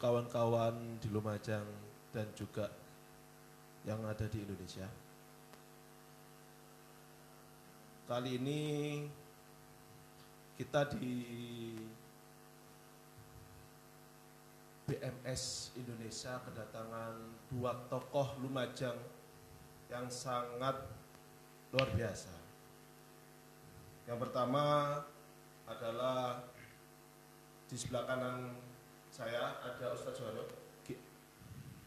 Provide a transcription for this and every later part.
untuk kawan-kawan di Lumajang dan juga yang ada di Indonesia. Kali ini kita di BMS Indonesia kedatangan dua tokoh Lumajang yang sangat luar biasa. Yang pertama adalah di sebelah kanan saya ada Ustadz Juwarno.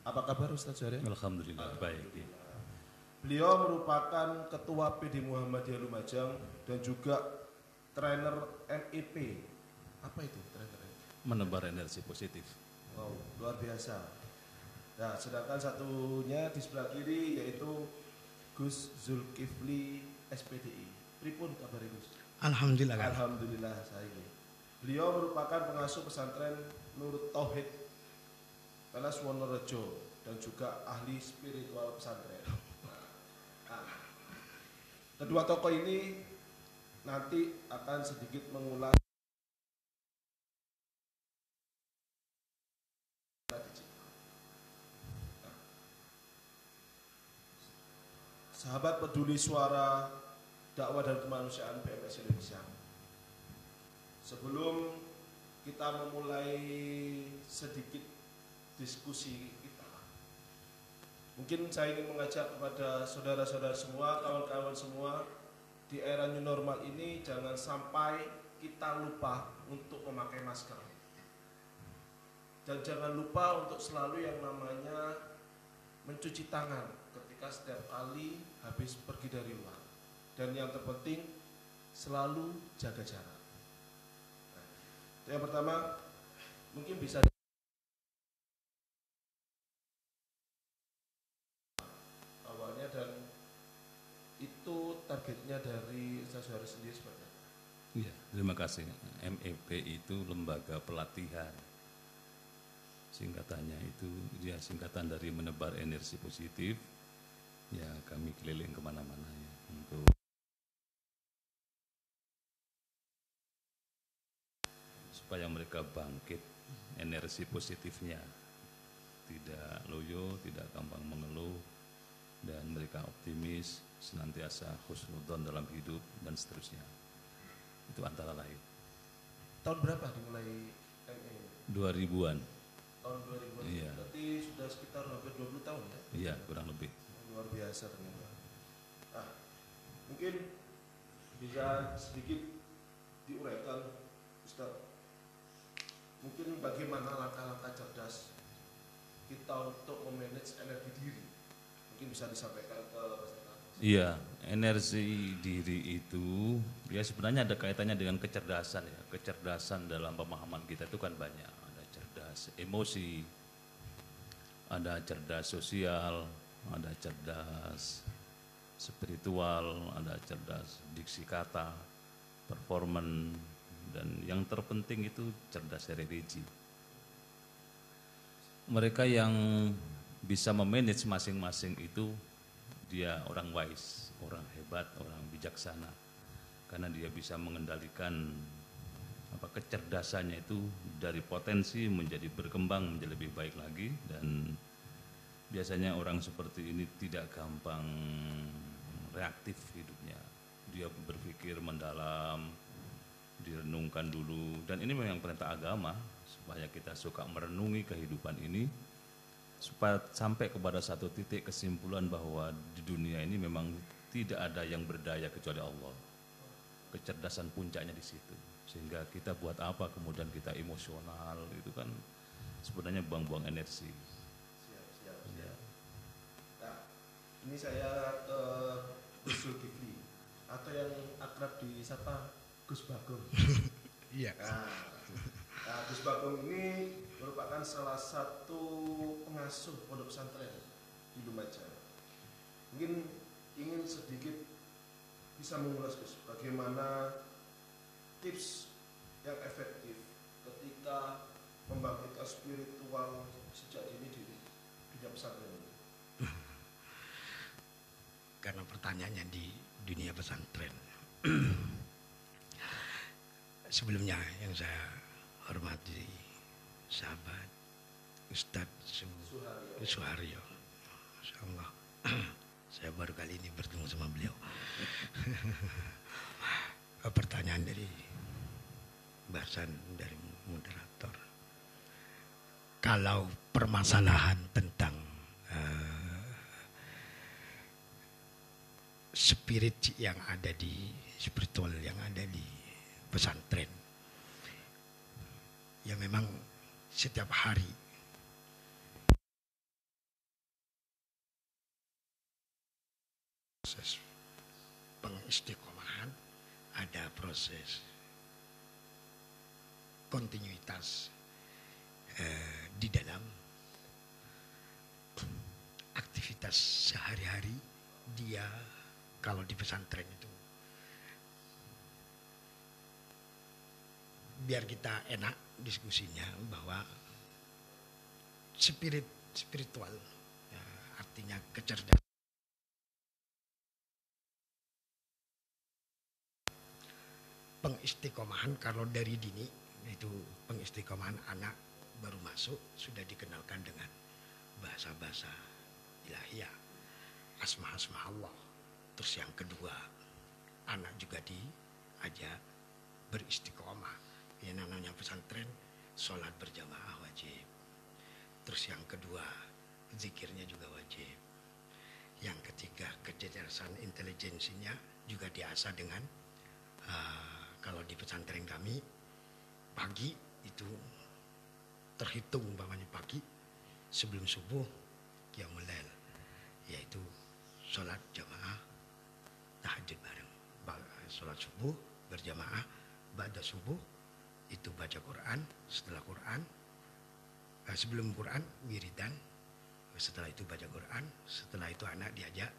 Apa kabar Ustadz Juwarno? Alhamdulillah, baik. Beliau merupakan Ketua PD Muhammadiyah Lumajang dan juga trainer MEP. Apa itu trainer? Menebar energi positif. Wow, luar biasa. Nah, sedangkan satunya di sebelah kiri yaitu Gus Zulkifli SPDI. Pripun kabar Gus? Alhamdulillah. Alhamdulillah saya. Beliau merupakan pengasuh pesantren Nur Tauhid Tenas Wonorejo dan juga ahli spiritual pesantren. Nah, kedua tokoh ini nanti akan sedikit mengulas sahabat peduli suara dakwah dan kemanusiaan BMS Indonesia. Sebelum kita memulai sedikit diskusi kita, mungkin saya ingin mengajak kepada saudara-saudara semua, kawan-kawan semua, di era new normal ini jangan sampai kita lupa untuk memakai masker. Dan jangan lupa untuk selalu yang namanya mencuci tangan ketika setiap kali habis pergi dari luar. Dan yang terpenting selalu jaga jarak. Nah, yang pertama mungkin bisa awalnya dan itu targetnya dari Ustaz Juwarno sendiri seperti apa? Iya, terima kasih. MEP itu lembaga pelatihan. Singkatannya itu dia singkatan dari menebar energi positif. Ya, kami keliling kemana-mana ya untuk supaya mereka bangkit energi positifnya, tidak loyo, tidak gampang mengeluh, dan mereka optimis, senantiasa husnudzon dalam hidup dan seterusnya. Itu antara lain. Tahun berapa dimulai ME? 2000-an. Tahun 2000-an. Iya. Berarti sudah sekitar hampir 20 tahun ya? Iya, kurang lebih. Luar biasa ternyata. Nah, mungkin bisa sedikit diuraikan, Ustaz. Mungkin bagaimana langkah-langkah cerdas kita untuk memanage energi diri? Mungkin bisa disampaikan ke peserta. Iya, energi diri itu ya sebenarnya ada kaitannya dengan kecerdasan ya. Kecerdasan dalam pemahaman kita itu kan banyak. Ada cerdas emosi, ada cerdas sosial, ada cerdas spiritual, ada cerdas diksi kata, performan, dan yang terpenting itu cerdas religi. Mereka yang bisa memanage masing-masing itu dia orang wise, orang hebat, orang bijaksana, karena dia bisa mengendalikan kecerdasannya itu dari potensi menjadi berkembang menjadi lebih baik lagi. Dan biasanya orang seperti ini tidak gampang reaktif hidupnya. Dia berpikir mendalam, direnungkan dulu, dan ini memang perintah agama supaya kita suka merenungi kehidupan ini supaya sampai kepada satu titik kesimpulan bahwa di dunia ini memang tidak ada yang berdaya kecuali Allah. Kecerdasan puncaknya di situ. Sehingga kita buat apa kemudian kita emosional, itu kan sebenarnya buang-buang energi. Siap. Ya. Nah, ini saya ke Gus Zulkifli atau yang akrab disapa Gus Bagong. Iya. Nah, Gus Bagong ini merupakan salah satu pengasuh pondok pesantren di Lumajang. Mungkin ingin sedikit bisa mengulas Gus, bagaimana tips yang efektif ketika membangkitkan spiritual sejak dini di dunia pesantren ini. Karena pertanyaannya di dunia pesantren. Sebelumnya yang saya hormati sahabat Ustadz Suharyo. Masya Allah. Saya baru kali ini bertemu sama beliau. Pertanyaan dari bahasan dari moderator. Kalau permasalahan tentang spirit yang ada di spiritual yang ada di pesantren, ya memang setiap hari proses pengistiqomahan, ada proses kontinuitas di dalam aktivitas sehari-hari dia. Kalau di pesantren itu biar kita enak diskusinya bahwa spiritual ya, artinya kecerdasan, pengistiqomahan kalau dari dini itu pengistiqomahan anak baru masuk sudah dikenalkan dengan bahasa-bahasa ilahiyah, asma-asma Allah. Terus yang kedua, anak juga diajak beristiqomah. Yang namanya pesantren, sholat berjamaah wajib. Terus yang kedua, zikirnya juga wajib. Yang ketiga, kecerdasan intelijensinya juga diasah dengan kalau di pesantren kami pagi itu terhitung umpamanya pagi sebelum subuh qiyamul lail, yaitu sholat jamaah tahajud bareng, sholat subuh berjamaah, ba'da subuh itu baca Quran, setelah Quran sebelum Quran wiridan, setelah itu baca Quran, setelah itu anak diajak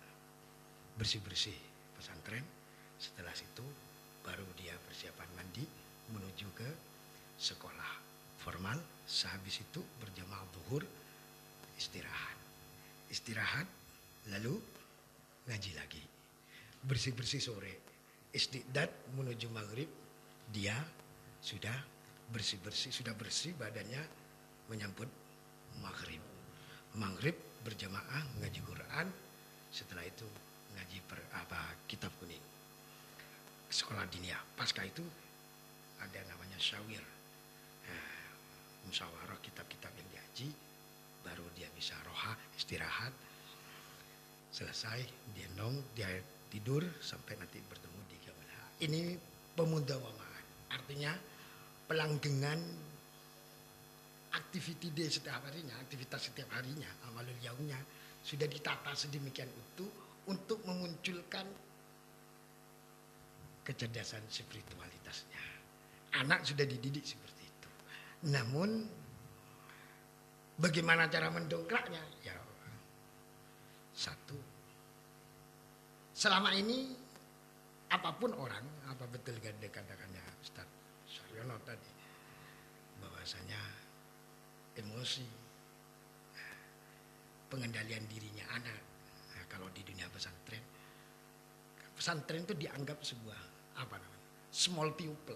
bersih-bersih pesantren, setelah situ baru dia persiapan mandi menuju ke sekolah formal, sehabis itu berjamaah zuhur, istirahat lalu ngaji lagi, bersih-bersih sore, istiqdat menuju maghrib, dia sudah bersih-bersih, sudah bersih badannya menyambut maghrib berjamaah ngaji Quran, setelah itu ngaji kitab kuning sekolah diniyah. Pasca itu ada namanya syawir, musyawarah kitab-kitab yang diaji, baru dia bisa roha, istirahat, selesai dia tidur sampai nanti bertemu di qiyamul lail. Ini pemudawamaan, artinya pelanggengan aktivitas setiap harinya, amalul yaumnya sudah ditata sedemikian utuh untuk memunculkan kecerdasan spiritualitasnya. Anak sudah dididik seperti itu. Namun bagaimana cara mendongkraknya? Ya, satu, selama ini apapun orang, apa betul katakannya Ustaz Saryono tadi, bahwasanya emosi, pengendalian dirinya anak. Nah, kalau di dunia pesantren itu dianggap sebuah small people.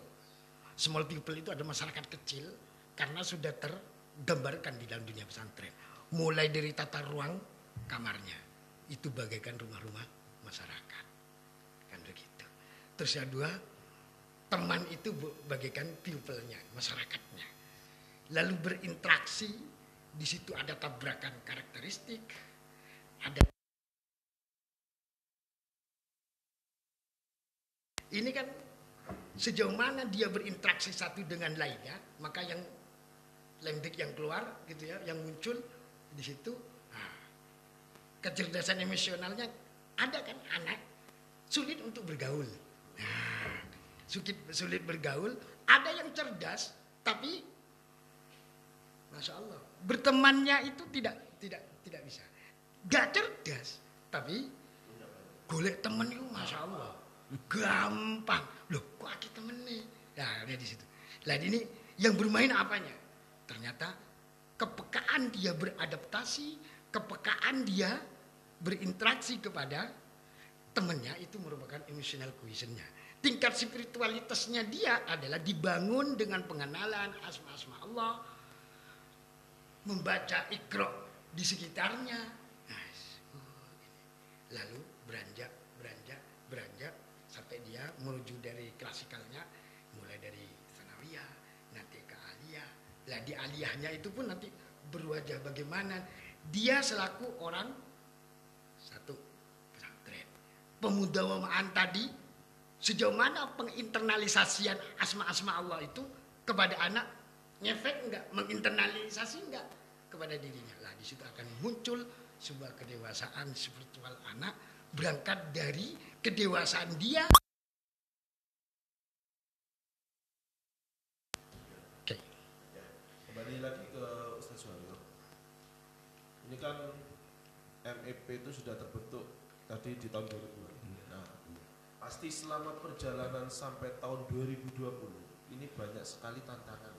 Small people itu ada masyarakat kecil karena sudah tergambarkan di dalam dunia pesantren. Mulai dari tata ruang kamarnya itu bagaikan rumah-rumah masyarakat, kan begitu. Terus yang dua, teman itu bagaikan people-nya, masyarakatnya. Lalu berinteraksi, di situ ada tabrakan karakteristik, ada. Ini kan sejauh mana dia berinteraksi satu dengan lainnya, maka yang lembek yang keluar gitu ya, yang muncul di situ. Nah, kecerdasan emosionalnya ada kan, anak sulit untuk bergaul. Nah, sulit bergaul, ada yang cerdas tapi Masya Allah bertemannya itu tidak bisa. Gak cerdas tapi golek temen itu Masya Allah gampang. Loh kok aki temen nih? Nah di situ. Lah ini yang bermain apanya? Ternyata kepekaan dia beradaptasi, kepekaan dia berinteraksi kepada temannya itu merupakan emotional cohesionnya. Tingkat spiritualitasnya dia adalah dibangun dengan pengenalan asma-asma Allah, membaca Iqra di sekitarnya. Nah, lalu beranjak sampai dia menuju dari klasikalnya, mulai dari sanawiyah, nanti ke aliyah. Lah di aliyahnya itu pun nanti berwajah bagaimana dia selaku orang satu pesantren. Pemudawamaan tadi sejauh mana penginternalisasian asma-asma Allah itu kepada anak, ngefek enggak, menginternalisasi enggak kepada dirinya. Lah di situ akan muncul sebuah kedewasaan spiritual anak berangkat dari kedewasaan dia. Oke. Kembali lagi ke Ustaz Suharyo. Ini kan MEP itu sudah terbentuk tadi di tahun 2000. Nah, pasti selama perjalanan sampai tahun 2020 ini banyak sekali tantangan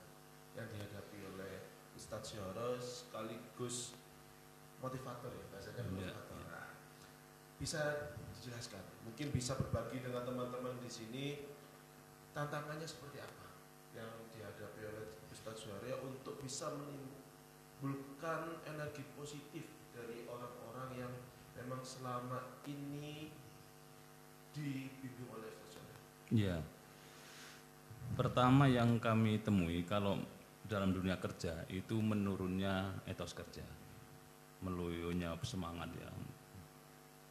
yang dihadapi oleh Ustaz Suharyo sekaligus motivator ya, bahasanya motivator. Nah, bisa dijelaskan, mungkin bisa berbagi dengan teman-teman di sini tantangannya seperti apa yang dihadapi oleh Ustaz Suharyo untuk bisa menimbulkan energi positif dari orang-orang yang memang selama ini dibimbing oleh Ustaz Suharyo. Ya, pertama yang kami temui kalau dalam dunia kerja itu menurunnya etos kerja, meloyonya semangat yang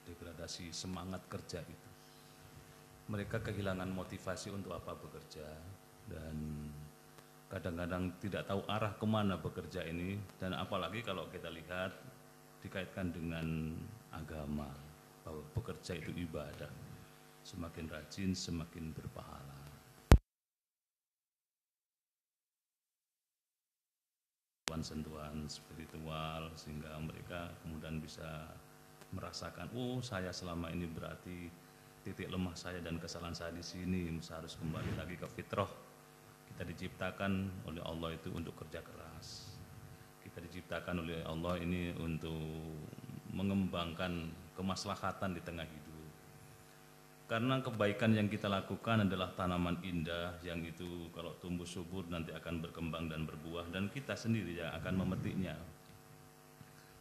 degradasi semangat kerja itu. Mereka kehilangan motivasi untuk apa bekerja dan kadang-kadang tidak tahu arah kemana bekerja ini, dan apalagi kalau kita lihat dikaitkan dengan agama bahwa bekerja itu ibadah, semakin rajin semakin berpahala. Sentuhan spiritual sehingga mereka kemudian bisa merasakan, oh saya selama ini berarti titik lemah saya dan kesalahan saya di sini, saya harus kembali lagi ke fitrah. Kita diciptakan oleh Allah itu untuk kerja keras. Kita diciptakan oleh Allah ini untuk mengembangkan kemaslahatan di tengah hidup. Karena kebaikan yang kita lakukan adalah tanaman indah yang itu kalau tumbuh subur nanti akan berkembang dan berbuah, dan kita sendiri yang akan memetiknya.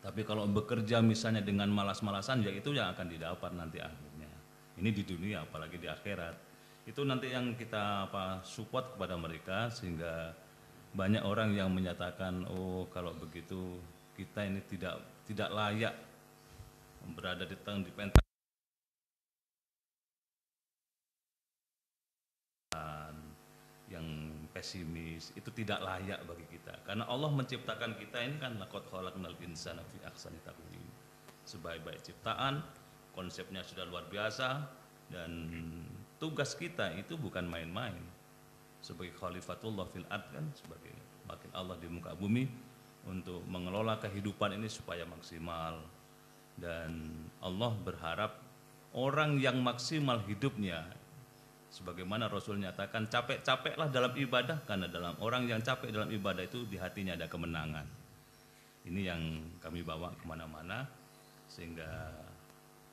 Tapi kalau bekerja misalnya dengan malas-malasan, ya itu yang akan didapat nanti akhirnya. Ini di dunia, apalagi di akhirat. Itu nanti yang kita support kepada mereka, sehingga banyak orang yang menyatakan, oh kalau begitu kita ini tidak layak berada di pentas yang pesimis, itu tidak layak bagi kita. Karena Allah menciptakan kita ini kan laqad khalaqnal insana fi ahsani taqwim. Sebaik-baik ciptaan, konsepnya sudah luar biasa, dan tugas kita itu bukan main-main. Sebagai khalifatullah fil ard kan, sebagai wakil Allah di muka bumi untuk mengelola kehidupan ini supaya maksimal. Dan Allah berharap orang yang maksimal hidupnya, sebagaimana Rasul nyatakan, capek-capeklah dalam ibadah, karena dalam orang yang capek dalam ibadah itu di hatinya ada kemenangan. Ini yang kami bawa kemana-mana, sehingga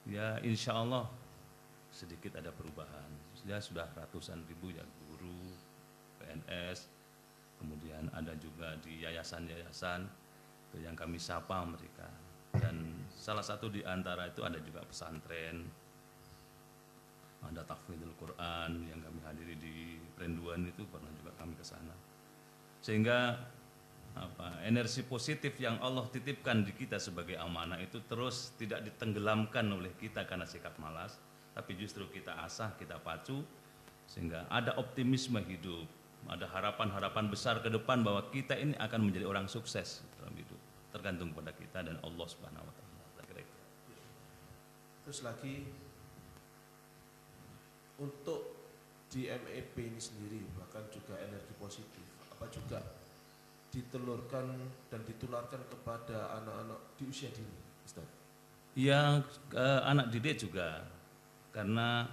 ya insya Allah sedikit ada perubahan. Sudah ratusan ribu ya guru, PNS, kemudian ada juga di yayasan-yayasan itu yang kami sapa mereka. Dan salah satu di antara itu ada juga pesantren, ada tahfidzul Quran yang kami hadiri di Renduan, itu pernah juga kami ke sana. Sehingga energi positif yang Allah titipkan di kita sebagai amanah itu terus tidak ditenggelamkan oleh kita karena sikap malas, tapi justru kita asah, kita pacu, sehingga ada optimisme hidup, ada harapan-harapan besar ke depan bahwa kita ini akan menjadi orang sukses dalam hidup. Tergantung pada kita dan Allah Subhanahu wa taala. Terus lagi untuk di MEP ini sendiri, bahkan juga energi positif, apa juga ditelurkan dan ditularkan kepada anak-anak di usia dini, Ustaz? Ya, anak didik juga, karena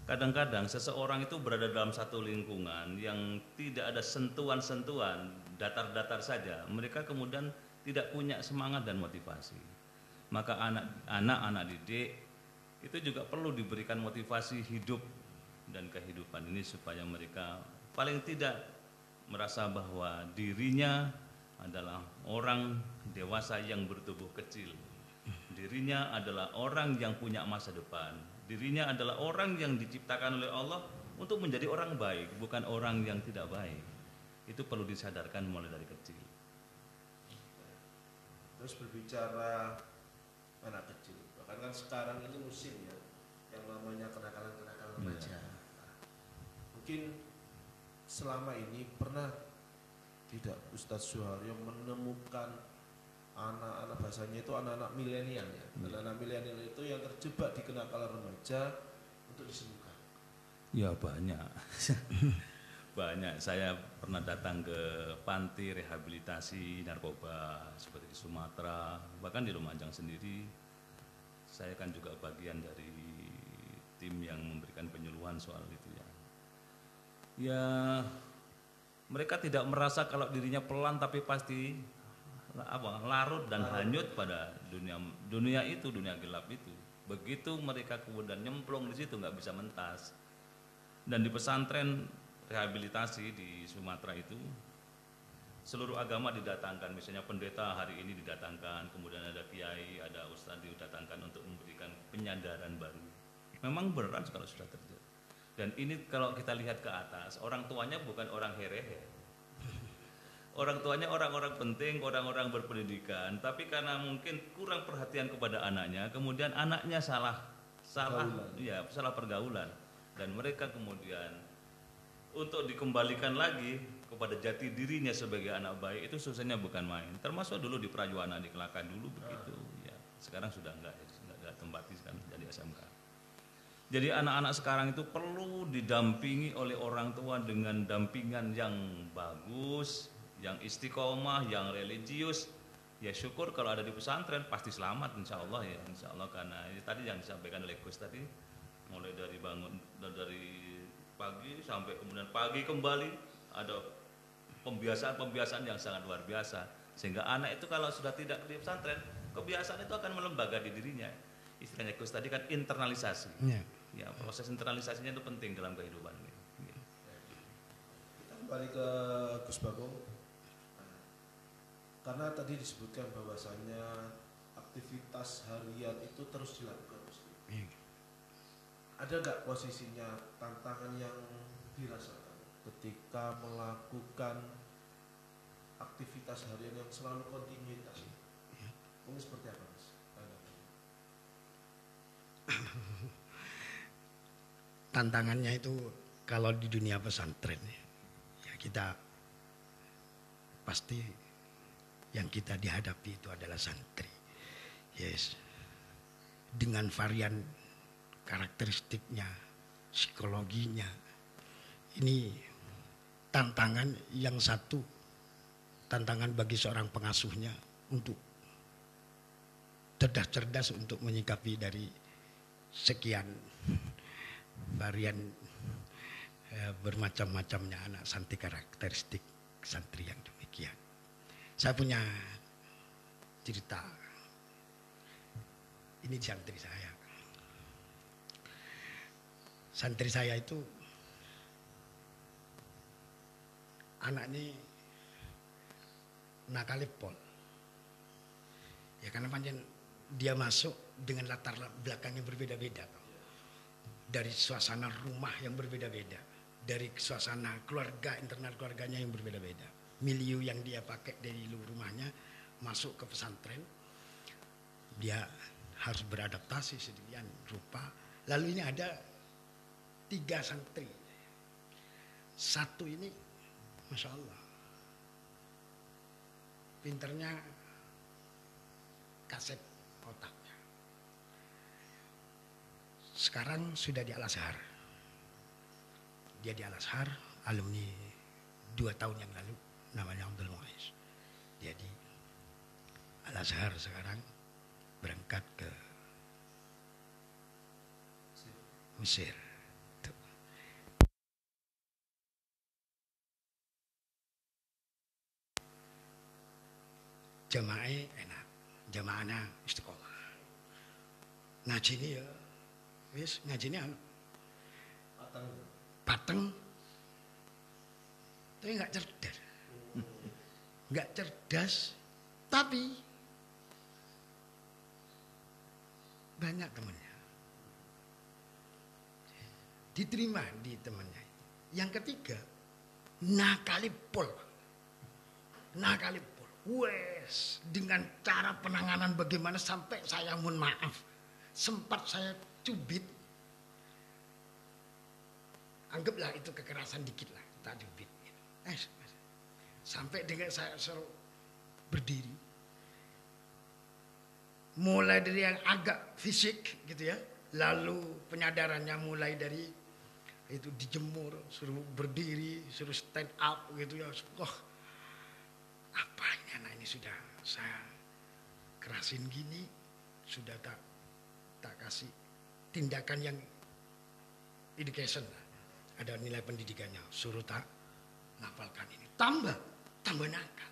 kadang-kadang seseorang itu berada dalam satu lingkungan yang tidak ada sentuhan-sentuhan, datar-datar saja, mereka kemudian tidak punya semangat dan motivasi. Maka anak-anak didik itu juga perlu diberikan motivasi hidup dan kehidupan ini supaya mereka paling tidak merasa bahwa dirinya adalah orang dewasa yang bertubuh kecil. Dirinya adalah orang yang punya masa depan. Dirinya adalah orang yang diciptakan oleh Allah untuk menjadi orang baik, bukan orang yang tidak baik. Itu perlu disadarkan mulai dari kecil. Terus berbicara anak kecil, bahkan kan sekarang ini musim ya, yang namanya kenakalan-kenakalan remaja. Mungkin selama ini pernah tidak Ustadz Suharyo menemukan anak-anak, bahasanya itu anak-anak milenial ya, anak-anak milenial itu yang terjebak di kenakalan remaja untuk disembuhkan? Ya banyak. Banyak. Saya pernah datang ke panti rehabilitasi narkoba seperti di Sumatera, bahkan di Lumajang sendiri. Saya kan juga bagian dari tim yang memberikan penyuluhan soal itu ya. Ya, mereka tidak merasa kalau dirinya pelan, tapi pasti larut dan hanyut pada dunia itu, dunia gelap itu. Begitu mereka kemudian nyemplung di situ, nggak bisa mentas. Dan di pesantren rehabilitasi di Sumatera itu seluruh agama didatangkan, misalnya pendeta hari ini didatangkan, kemudian ada kiai, ada ustadz didatangkan untuk memberikan penyadaran baru. Memang berat kalau sudah terjadi. Dan ini kalau kita lihat ke atas, orang tuanya bukan orang herehe. Orang tuanya orang-orang penting, orang-orang berpendidikan, tapi karena mungkin kurang perhatian kepada anaknya, kemudian anaknya salah pergaulan. Dan mereka kemudian untuk dikembalikan lagi kepada jati dirinya sebagai anak baik itu susahnya bukan main. Termasuk dulu di Prajuana, di Kelaka dulu begitu. Ya, sekarang sudah enggak tempati kan jadi SMK. Jadi anak-anak sekarang itu perlu didampingi oleh orang tua dengan dampingan yang bagus, yang istiqomah, yang religius. Ya syukur kalau ada di pesantren pasti selamat insya Allah ya, insya Allah, karena ini tadi yang disampaikan oleh Gus tadi, mulai dari bangun dari pagi sampai kemudian pagi kembali ada pembiasaan yang sangat luar biasa, sehingga anak itu kalau sudah tidak di pesantren, kebiasaan itu akan melembaga di dirinya. Istilahnya Gus tadi kan internalisasi. Ya, proses internalisasinya itu penting dalam kehidupan ini. Kita kembali ke Gus Bagong, karena tadi disebutkan bahwasannya aktivitas harian itu terus dilakukan. Ada nggak posisinya tantangan yang dirasakan ketika melakukan aktivitas harian yang selalu kontinuitas? Mungkin seperti apa, Mas? Tantangannya itu kalau di dunia pesantren ya kita pasti yang kita dihadapi itu adalah santri. Yes. Dengan varian karakteristiknya, psikologinya. Ini tantangan yang satu, tantangan bagi seorang pengasuhnya untuk cerdas-cerdas untuk menyikapi dari sekian varian bermacam-macamnya anak santri, karakteristik santri yang demikian. Saya punya cerita. Ini santri saya. Santri saya itu anaknya nakal pol. Ya karena panjang dia masuk dengan latar belakang yang berbeda-beda. Dari suasana rumah yang berbeda-beda, dari suasana keluarga, internal keluarganya yang berbeda-beda, milieu yang dia pakai dari luar rumahnya masuk ke pesantren, dia harus beradaptasi sedemikian rupa. Lalu ini ada 3 santri, satu ini Masya Allah pinternya kaset otaknya. Sekarang sudah di Al-Azhar. Dia di Al-Azhar, alumni 2 tahun yang lalu, namanya Abdul Muiz. Dia di Al-Azhar sekarang berangkat ke Mesir. Tuh. Jamaahnya enak, jamaahnya istiqomah. Ngaji ini ya, wis ngajinya pateng, tapi nggak cerdas. nggak cerdas, tapi banyak temannya. Diterima di temannya. Yang ketiga, nakalipol. Wes, dengan cara penanganan bagaimana sampai saya mohon maaf, sempat saya cubit. Anggaplah itu kekerasan dikit lah, tak cubit. Sampai dengan saya suruh berdiri. Mulai dari yang agak fisik gitu ya, lalu penyadarannya mulai dari itu dijemur, suruh berdiri, suruh stand up gitu ya. Apa ini anak ini sudah saya kerasin gini, sudah tak kasih tindakan yang education lah. Ada nilai pendidikannya, suruh tak ngapalkan ini. Tambah nakal.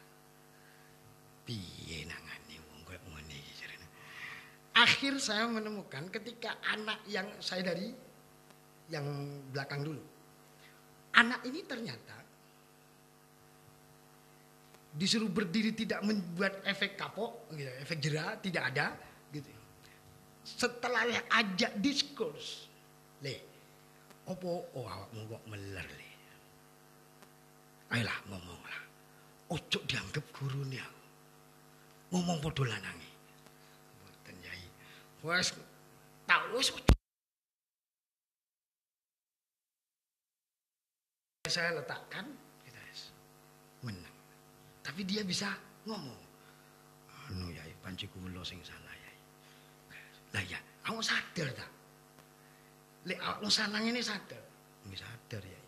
Piye nangane wong koyo ngene iki jarene. Akhir saya menemukan ketika anak yang saya dari yang belakang dulu. Anak ini ternyata disuruh berdiri tidak membuat efek kapok, gitu, efek jera tidak ada, gitu. Setelah ajak diskurs, awakmu kok meler le. Ayolah ngomonglah. Ojo dianggap gurune aku. Ngomong padha lanange. Mboten Yai. Wes tak wis saya letakkan kita menang. Tapi dia bisa ngomong. Anu Yai, panci kula sing salah Yai. Lah ya, kamu sadar tak? Lek awakmu salah ini sadar. Nggih sadar Yai.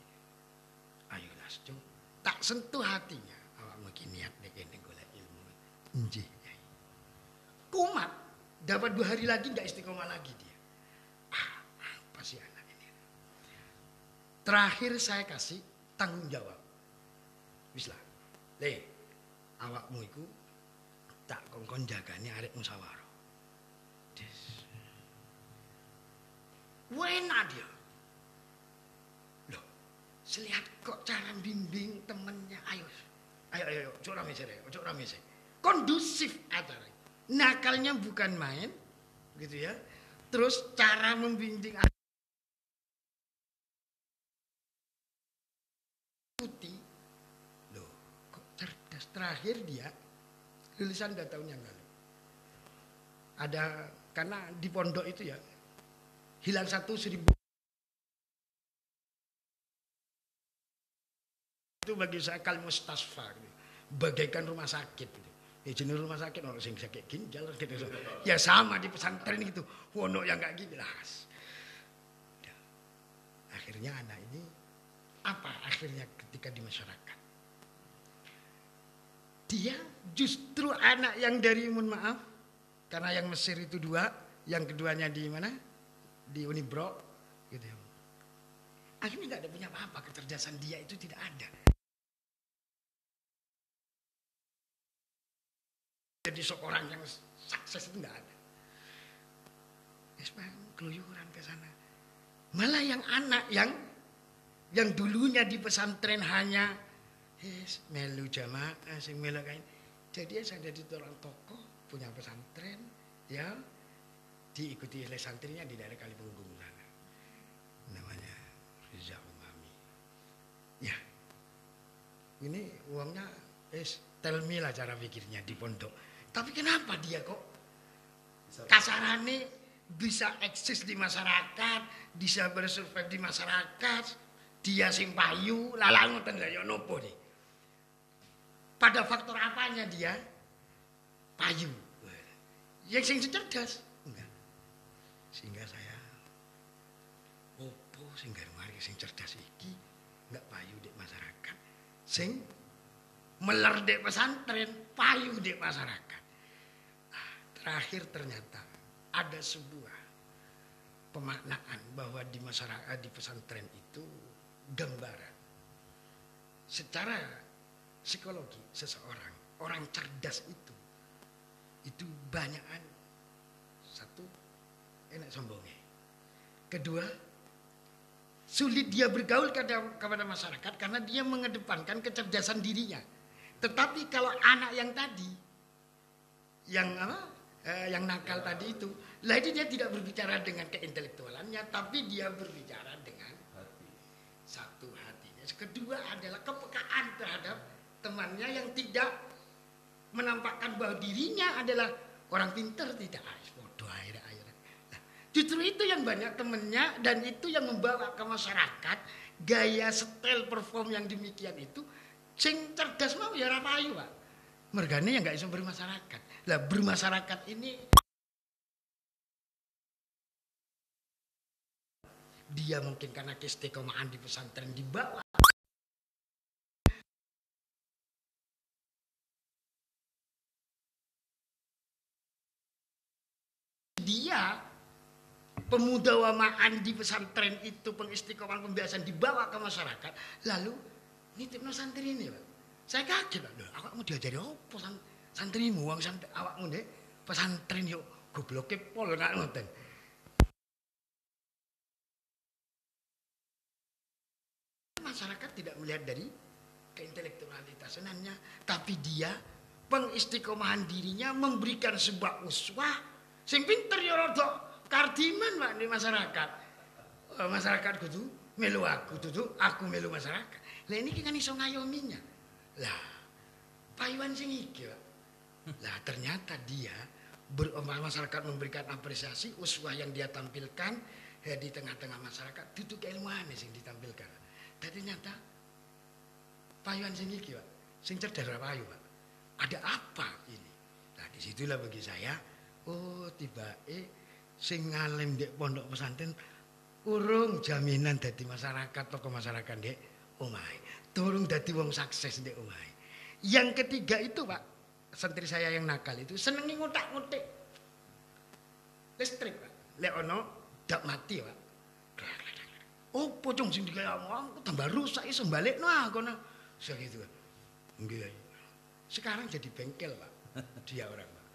Ayolah, Cung. Tak sentuh hatinya. Awakmu iki niat nek kene golek ilmu. Nggih Yai. Kumat. Dapat 2 hari lagi enggak istiqomah lagi dia. Apa sih anak ini? Terakhir saya kasih tanggung jawab. Wis lah. Awakmu iku tak kongkon jagane arek musyawarah. Wena dia. Loh, selihat kok cara bimbing temennya. Ayo, ojo rame sih. Kondusif acara. Nakalnya bukan main, gitu ya. Terus cara membimbing putih. Loh, kok cerdas. Terakhir dia lulusan 2 tahun yang lalu. Ada karena di pondok itu ya hilang 1.000 itu bagi saya kal mustasfa gitu. Bagaikan rumah sakit gitu. Ya jenis rumah sakit orang sing sakit ginjal gitu. Ya sama di pesantren gitu. Ono yang enggak jelas. Ya. Akhirnya anak ini apa akhirnya ketika di masyarakat? Dia justru anak yang dari mohon maaf karena yang Mesir itu 2, yang keduanya di mana? Di Unibro gitu ya. Akhirnya nggak ada punya apa-apa, kecerdasan dia itu tidak ada. Jadi seorang yang sukses itu nggak ada. Keluyuran ke sana. Malah yang anak yang dulunya di pesantren hanya melu jamaah sing melu kain. Jadi saya jadi orang tokoh punya pesantren ya. Diikuti oleh santrinya di daerah Kalipunggung sana. Namanya Riza Umami. Ya. Ini uangnya tell me lah cara pikirnya di pondok. Tapi kenapa dia kok kasarane bisa eksis di masyarakat, bisa bersurvive di masyarakat, dia sing payu, lalang ngoten lha ya nopo nih. Pada faktor apanya dia payu? Yang sing cerdas. Sehingga saya opo sing garwari sing cerdas iki enggak payu di masyarakat sing meler di pesantren payu di masyarakat. Terakhir ternyata ada sebuah pemaknaan bahwa di masyarakat di pesantren itu gambaran secara psikologi seseorang orang cerdas itu banyakan satu enak sombongnya. Kedua, sulit dia bergaul kepada masyarakat karena dia mengedepankan kecerdasan dirinya. Tetapi kalau anak yang tadi, yang apa, yang nakal tadi itu, lah itu dia tidak berbicara dengan keintelektualannya, tapi dia berbicara dengan satu hatinya. Kedua adalah kepekaan terhadap temannya yang tidak menampakkan bahwa dirinya adalah orang pintar, tidak. Bodoh akhirnya. Nah, justru itu yang banyak temennya, dan itu yang membawa ke masyarakat gaya style perform yang demikian itu. Sing cerdas mau ya ora payu, Pak. Mergane yang nggak bisa bermasyarakat. Lah bermasyarakat ini dia mungkin karena keistiqomahan di pesantren di bawah. Dia pemuda wamaan di pesantren itu, pengistiqomahan pembiasan dibawa ke masyarakat, lalu nitipno santri ini, Pak. Saya kaget, Pak. Loh, awakmu diajari apa santrimu, wong awakmu nek pesantren yo gobloke pol nak ngoten. Masyarakat tidak melihat dari keintelektualitasannya, tapi dia pengistiqomahan dirinya memberikan sebuah uswah sing pinter ya rada kardiman, Pak, di masyarakat. Masyarakat kudu melu aku, dudu aku melu masyarakat. Lah ini kan iso ngayominya. Lah payuan sing iki, Pak. Lah ternyata dia masyarakat memberikan apresiasi uswah yang dia tampilkan di tengah-tengah masyarakat, dudu keilmuan sing ditampilkan. Dadi nyata payuan sing iki, Pak, sing cerdas ra payu, Pak. Ada apa ini? Nah, disitulah bagi saya, oh tibake sing ngalim ndek pondok pesantren urung jaminan dadi masyarakat, tokoh masyarakat ndek omahe. Durung dadi wong sukses ndek omahe. Yang ketiga itu, Pak, santri saya yang nakal itu senengi ngutak-ngutik listrik, Pak. Lek ono dak mati, Pak. Oh, pocong sing digawe tambah rusak iso balikno kono. Segitu. Nggih. Sekarang jadi bengkel, Pak. Dia orang, Pak.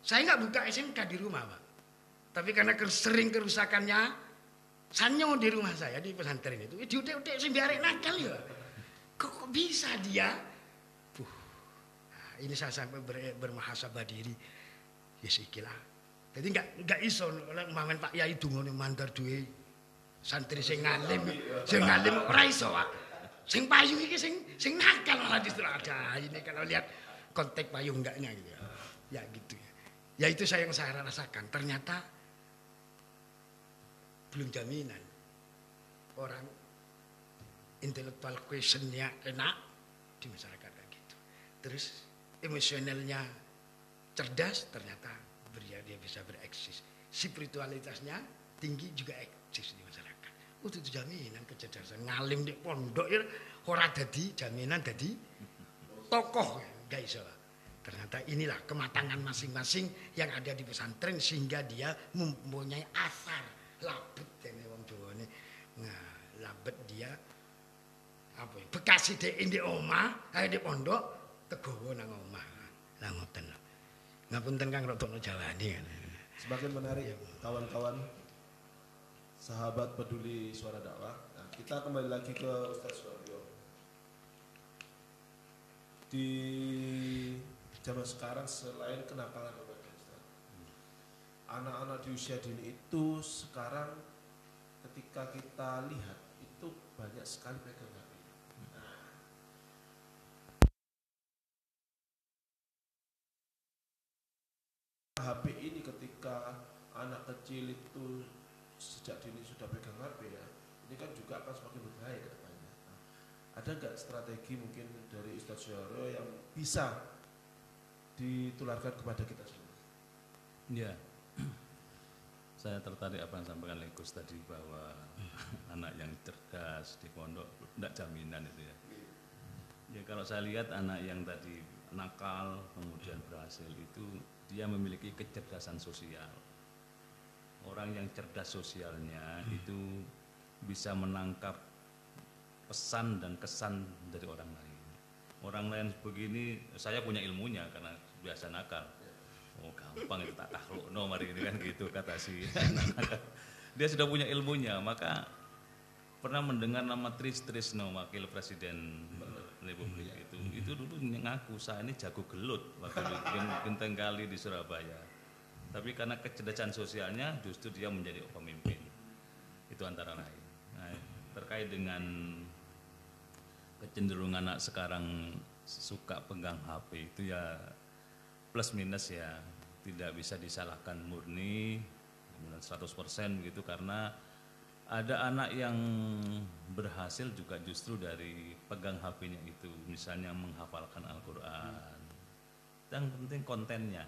Saya enggak buka SMK di rumah, Pak. Tapi karena sering kerusakannya, sanyo di rumah saya di pesantren itu, diutek-utek sing biarek nakal ya. Kok bisa dia? Nah, ini saya sampai bermuhasabah diri. Ya sikilah. Jadi enggak iso mamen Pak Yai dungone mandar duwe santri sing ngalim ora iso, Pak. Sing payu iki sing nakal malah justru ada. Ini kalau lihat konteks payung enggaknya gitu ya. Ya gitu ya. Ya itu yang saya rasakan. Ternyata belum jaminan orang intellectual questionnya enak di masyarakat kayak gitu. Terus emosionalnya cerdas, ternyata dia bisa bereksis. Spiritualitasnya tinggi juga eksis di masyarakat. Itu jaminan kecerdasan. Ngalim di pondok ya ora dadi jaminan dadi tokoh, gak iso. Ternyata inilah kematangan masing-masing yang ada di pesantren sehingga dia mempunyai asar labet dene wong Jawane. Nah, labet dia apa ya? Bekasi dhek di omah, ae di pondok, tegowo nang omah. Lah ngoten lho. Ngapunten Kang Rotono Jawane. Semakin menarik kawan-kawan sahabat peduli suara dakwah. Nah, kita kembali lagi ke Ustaz Suwaryo. Di zaman sekarang selain kenakalan remaja, Ustaz, anak-anak di usia dini itu sekarang ketika kita lihat itu banyak sekali pegang HP. HP ini ketika anak kecil itu sejak dini sudah pegang HP ya, ini kan juga akan semakin berbahaya ke depannya. Nah, ada nggak strategi mungkin dari Ustaz Suwaryo yang bisa ditularkan kepada kita semua? Ya, saya tertarik apa yang sampaikan Gus tadi bahwa anak yang cerdas di pondok tidak jaminan itu ya. Ya kalau saya lihat anak yang tadi nakal kemudian berhasil itu dia memiliki kecerdasan sosial. Orang yang cerdas sosialnya itu bisa menangkap pesan dan kesan dari orang lain. Orang lain begini, saya punya ilmunya karena biasa nakal. Oh gampang itu tak takluk no mari ini kan gitu kata si dia sudah punya ilmunya. Maka pernah mendengar nama Trisno wakil presiden Republik itu dulu ngaku saya ini jago gelut waktu bikin Genteng Kali di Surabaya. Tapi karena kecerdasan sosialnya justru dia menjadi pemimpin. Itu antara lain. Nah, terkait dengan kecenderungan anak sekarang suka pegang HP itu ya plus minus ya, tidak bisa disalahkan murni kemudian 100% gitu, karena ada anak yang berhasil juga justru dari pegang HP-nya itu, misalnya menghafalkan Al-Quran. Yang penting kontennya,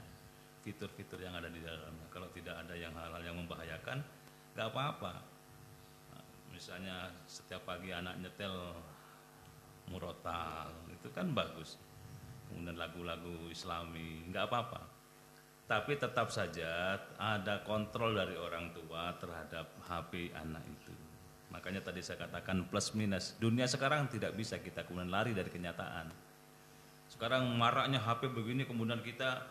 fitur-fitur yang ada di dalamnya. Kalau tidak ada yang hal-hal yang membahayakan, nggak apa-apa. Nah, misalnya setiap pagi anak nyetel murotal, itu kan bagus. Kemudian lagu-lagu Islami, nggak apa-apa. Tapi tetap saja ada kontrol dari orang tua terhadap HP anak itu. Makanya tadi saya katakan plus minus. Dunia sekarang tidak bisa kita kemudian lari dari kenyataan. Sekarang maraknya HP begini, kemudian kita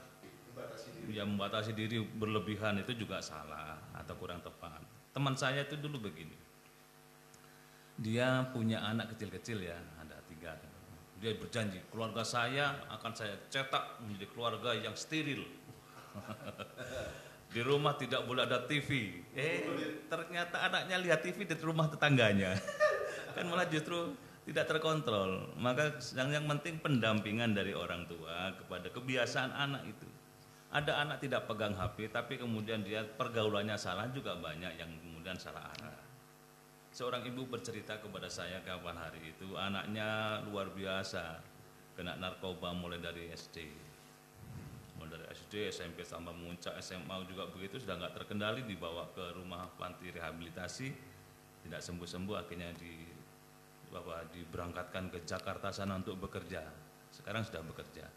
membatasi diri berlebihan, itu juga salah atau kurang tepat. Teman saya itu dulu begini. Dia punya anak kecil-kecil ya, ada 3. Dia berjanji, keluarga saya akan saya cetak menjadi keluarga yang steril. Di rumah tidak boleh ada TV. Ternyata anaknya lihat TV di rumah tetangganya. Kan malah justru tidak terkontrol. Maka yang penting pendampingan dari orang tua kepada kebiasaan anak itu. Ada anak tidak pegang HP, tapi kemudian dia pergaulannya salah, juga banyak yang kemudian salah arah. Seorang ibu bercerita kepada saya kapan hari itu, anaknya luar biasa, kena narkoba mulai dari SD. Mulai dari SD, SMP sampai muncak, SMA juga begitu, sudah nggak terkendali, dibawa ke rumah panti rehabilitasi, tidak sembuh-sembuh, akhirnya diberangkatkan ke Jakarta sana untuk bekerja. Sekarang sudah bekerja.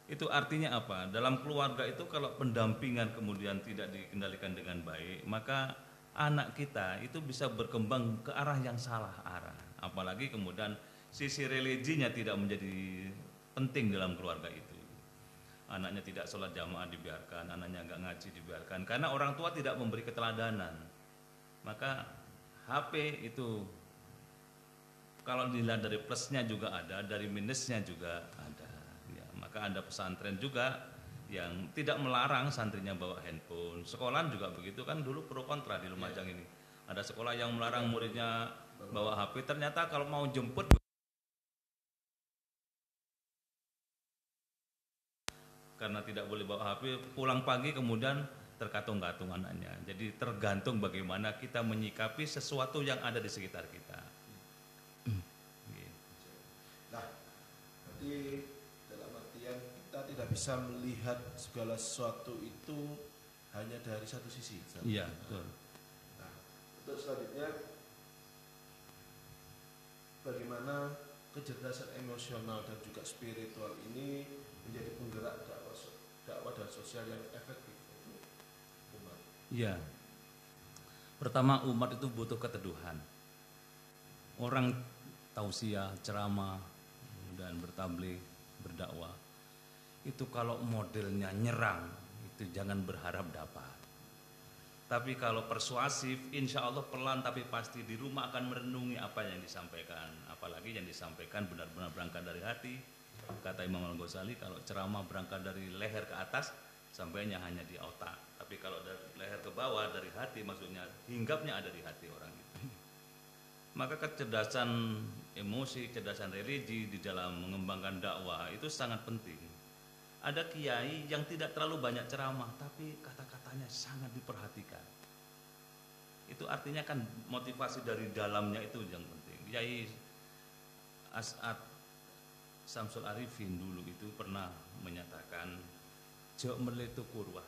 Itu artinya apa? Dalam keluarga itu kalau pendampingan kemudian tidak dikendalikan dengan baik, maka anak kita itu bisa berkembang ke arah yang salah arah. Apalagi kemudian sisi religinya tidak menjadi penting dalam keluarga itu. Anaknya tidak sholat jamaah dibiarkan, anaknya nggak ngaji dibiarkan, karena orang tua tidak memberi keteladanan. Maka HP itu kalau dilihat dari plusnya juga ada, dari minusnya juga ada. Ya, maka ada pesantren juga yang tidak melarang santrinya bawa handphone. Sekolahan juga begitu kan, dulu pro kontra di Lumajang ini. Ada sekolah yang melarang muridnya bawa HP, ternyata kalau mau jemput karena tidak boleh bawa HP, pulang pagi kemudian terkatung-katung anaknya. Jadi tergantung bagaimana kita menyikapi sesuatu yang ada di sekitar kita. Nah, berarti dalam artian kita tidak bisa melihat segala sesuatu itu hanya dari satu sisi. Iya, betul. Nah, untuk selanjutnya, bagaimana kecerdasan emosional dan juga spiritual ini menjadi penggerak dakwah dan sosial yang efektif untuk umat. Iya. Pertama, umat itu butuh keteduhan. Orang tausiah, ceramah, dan bertabligh, berdakwah, itu kalau modelnya nyerang, itu jangan berharap dapat. Tapi kalau persuasif, insya Allah pelan tapi pasti di rumah akan merenungi apa yang disampaikan. Apalagi yang disampaikan benar-benar berangkat dari hati. Kata Imam Al-Ghazali, kalau ceramah berangkat dari leher ke atas, sampainya hanya di otak. Tapi kalau dari leher ke bawah, dari hati, maksudnya hinggapnya ada di hati orang itu. Maka kecerdasan emosi, kecerdasan religi di dalam mengembangkan dakwah itu sangat penting. Ada kiai yang tidak terlalu banyak ceramah, tapi kata-katanya sangat diperhatikan. Itu artinya kan motivasi dari dalamnya itu yang penting. Kiai As'ad Samsul Arifin dulu itu pernah menyatakan jok meletu kurwah,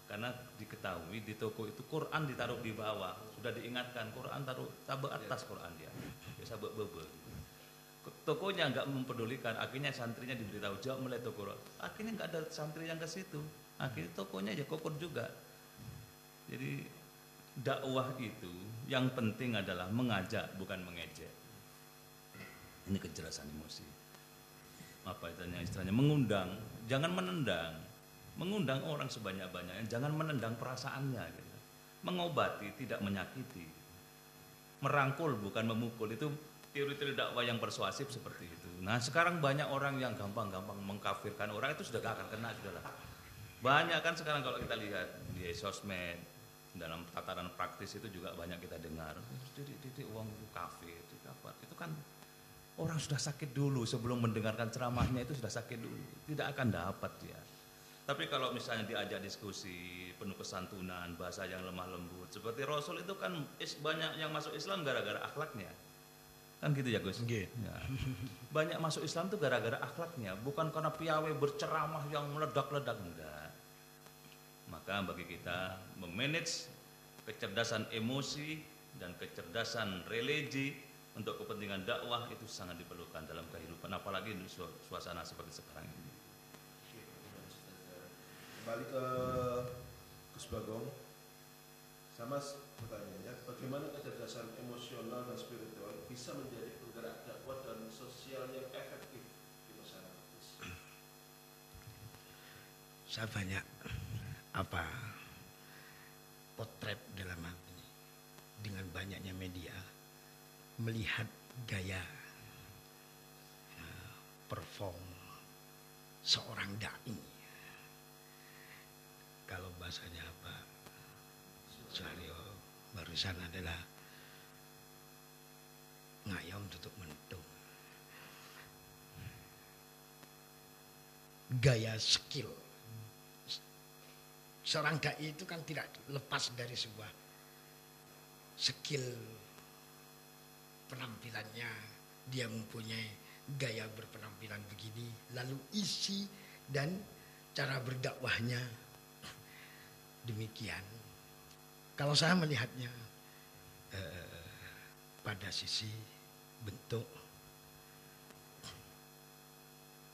karena diketahui di toko itu Quran ditaruh di bawah, sudah diingatkan Quran taruh tabek atas Quran dia sabek bebe. Tokonya nggak mempedulikan, akhirnya santrinya diberitahu jok meletu kurwah, akhirnya nggak ada santri yang ke situ, akhirnya tokonya ya kokur juga. Jadi dakwah itu yang penting adalah mengajak bukan mengejek. Ini kecerdasan emosi. Apa istilahnya mengundang, jangan menendang. Mengundang orang sebanyak-banyaknya, jangan menendang perasaannya gitu. Mengobati, tidak menyakiti. Merangkul bukan memukul, itu teori-teori dakwah yang persuasif seperti itu. Nah sekarang banyak orang yang gampang-gampang mengkafirkan orang, itu sudah gak akan kena, sudahlah. Banyak kan sekarang kalau kita lihat di sosmed, dalam tataran praktis itu juga banyak kita dengar, titik uang itu kafir, itu kan orang sudah sakit dulu sebelum mendengarkan ceramahnya, itu sudah sakit dulu, tidak akan dapat ya. Tapi kalau misalnya diajak diskusi penuh kesantunan, bahasa yang lemah lembut, seperti Rasul itu kan banyak yang masuk Islam gara-gara akhlaknya, kan gitu ya Gus. Ya. Banyak masuk Islam itu gara-gara akhlaknya, bukan karena piawai berceramah yang meledak-ledak, enggak. Maka bagi kita memanage kecerdasan emosi dan kecerdasan religi untuk kepentingan dakwah itu sangat diperlukan dalam kehidupan, apalagi di suasana seperti sekarang ini. Kembali ke Gus Bagong, sama pertanyaannya, bagaimana kecerdasan emosional dan spiritual bisa menjadi penggerak dakwah dan sosial yang efektif di masyarakat? Saya banyak potret dalam hati ini, dengan banyaknya media melihat gaya perform seorang dai. Kalau bahasanya Pak Suharyo barusan adalah ngayom tutup mentung. Gaya skill. Seorang dai itu kan tidak lepas dari sebuah skill penampilannya. Dia mempunyai gaya berpenampilan begini, lalu isi dan cara berdakwahnya demikian. Kalau saya melihatnya pada sisi bentuk,